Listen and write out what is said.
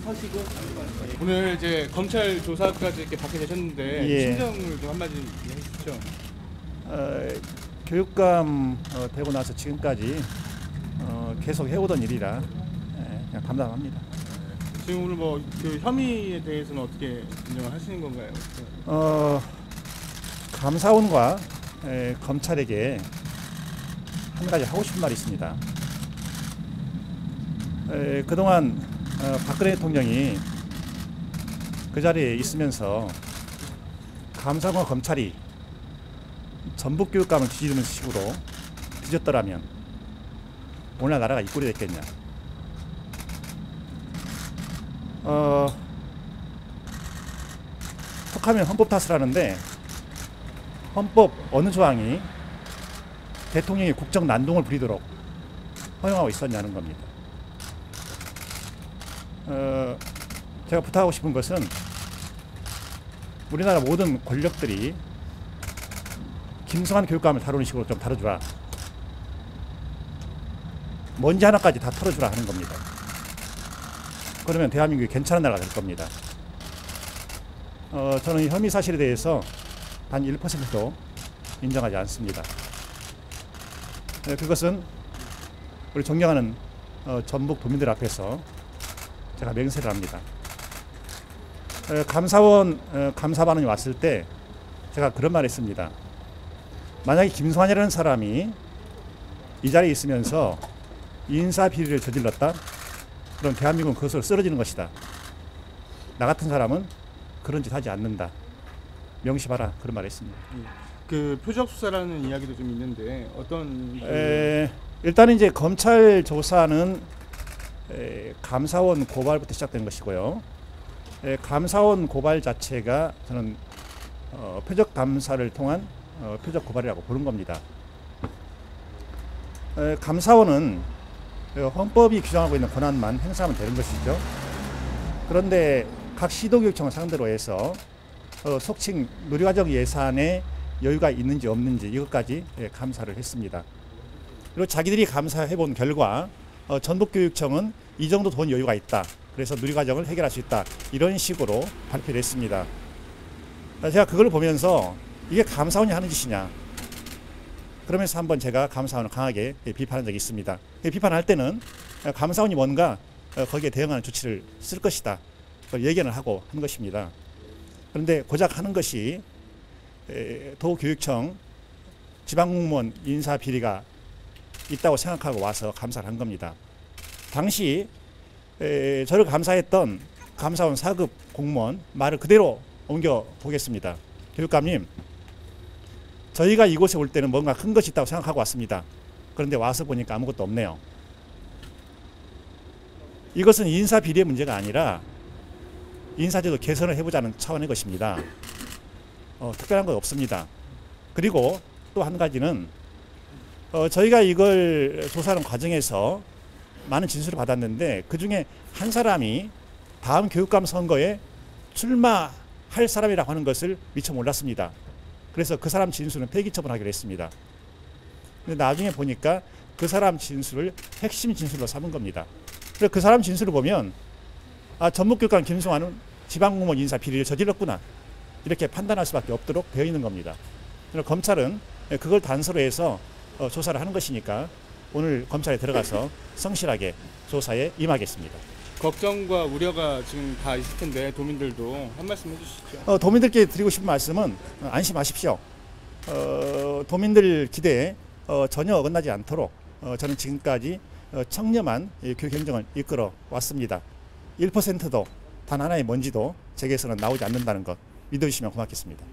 서시고 오늘 이제 검찰 조사까지 이렇게 받게 되셨는데 예. 심정을 좀 한마디 해주시죠. 교육감 되고 나서 지금까지 계속 해오던 일이라 그냥 감당합니다. 지금 오늘 뭐 그 혐의에 대해서는 어떻게 인정을 하시는 건가요? 감사원과 검찰에게 한 가지 하고 싶은 말이 있습니다. 그동안 박근혜 대통령이 그 자리에 있으면서 감사원과 검찰이 전북 교육감을 뒤지는 식으로 뒤졌더라면 오늘 나라가 이 꼴이 됐겠냐. 툭하면 헌법 탓을 하는데 헌법 어느 조항이 대통령이 국정 난동을 부리도록 허용하고 있었냐는 겁니다. 제가 부탁하고 싶은 것은 우리나라 모든 권력들이 김성한 교육감을 다루는 식으로 좀 다뤄주라. 먼지 하나까지 다 털어주라 하는 겁니다. 그러면 대한민국이 괜찮은 나라가 될 겁니다. 저는 이 혐의 사실에 대해서 단 1%도 인정하지 않습니다. 그것은 우리 존경하는 전북 도민들 앞에서 제가 맹세를 합니다. 감사원 감사반원이 왔을 때 제가 그런 말을 했습니다. 만약에 김성환이라는 사람이 이 자리에 있으면서 인사비리를 저질렀다? 그럼 대한민국은 그것으로 쓰러지는 것이다. 나 같은 사람은 그런 짓 하지 않는다. 명심하라. 그런 말을 했습니다. 그 표적 수사라는 이야기도 좀 있는데 어떤 일단은 이제 검찰 조사는 감사원 고발부터 시작된 것이고요. 감사원 고발 자체가 저는 표적 감사를 통한 표적 고발이라고 부른 겁니다. 감사원은 헌법이 규정하고 있는 권한만 행사하면 되는 것이죠. 그런데 각 시도교육청을 상대로 해서 속칭 누리과정 예산에 여유가 있는지 없는지 이것까지 감사를 했습니다. 그리고 자기들이 감사해본 결과 전북교육청은 이 정도 돈 여유가 있다. 그래서 누리과정을 해결할 수 있다. 이런 식으로 발표를 했습니다. 제가 그걸 보면서 이게 감사원이 하는 짓이냐. 그러면서 한번 제가 감사원을 강하게 비판한 적이 있습니다. 비판할 때는 감사원이 뭔가 거기에 대응하는 조치를 쓸 것이다. 그걸 예견을 하고 한 것입니다. 그런데 고작 하는 것이 도교육청 지방공무원 인사 비리가 있다고 생각하고 와서 감사를 한 겁니다. 당시 저를 감사했던 감사원 4급 공무원 말을 그대로 옮겨 보겠습니다. 교육감님, 저희가 이곳에 올 때는 뭔가 큰 것이 있다고 생각하고 왔습니다. 그런데 와서 보니까 아무것도 없네요. 이것은 인사 비리의 문제가 아니라 인사제도 개선을 해보자는 차원의 것입니다. 특별한 건 없습니다. 그리고 또 한 가지는 저희가 이걸 조사하는 과정에서 많은 진술을 받았는데 그 중에 한 사람이 다음 교육감 선거에 출마할 사람이라고 하는 것을 미처 몰랐습니다. 그래서 그 사람 진술은 폐기 처분하기로 했습니다. 근데 나중에 보니까 그 사람 진술을 핵심 진술로 삼은 겁니다. 그래서 그 사람 진술을 보면 전북교육감 김성환은 지방공무원 인사 비리를 저질렀구나 이렇게 판단할 수밖에 없도록 되어 있는 겁니다. 그래서 검찰은 그걸 단서로 해서 조사를 하는 것이니까 오늘 검찰에 들어가서 성실하게 조사에 임하겠습니다. 걱정과 우려가 지금 다 있을 텐데 도민들도 한 말씀 해주시죠. 도민들께 드리고 싶은 말씀은 안심하십시오. 도민들 기대에 전혀 어긋나지 않도록 저는 지금까지 청렴한 교육 행정을 이끌어 왔습니다. 1%도 단 하나의 먼지도 제게서는 나오지 않는다는 것 믿어주시면 고맙겠습니다.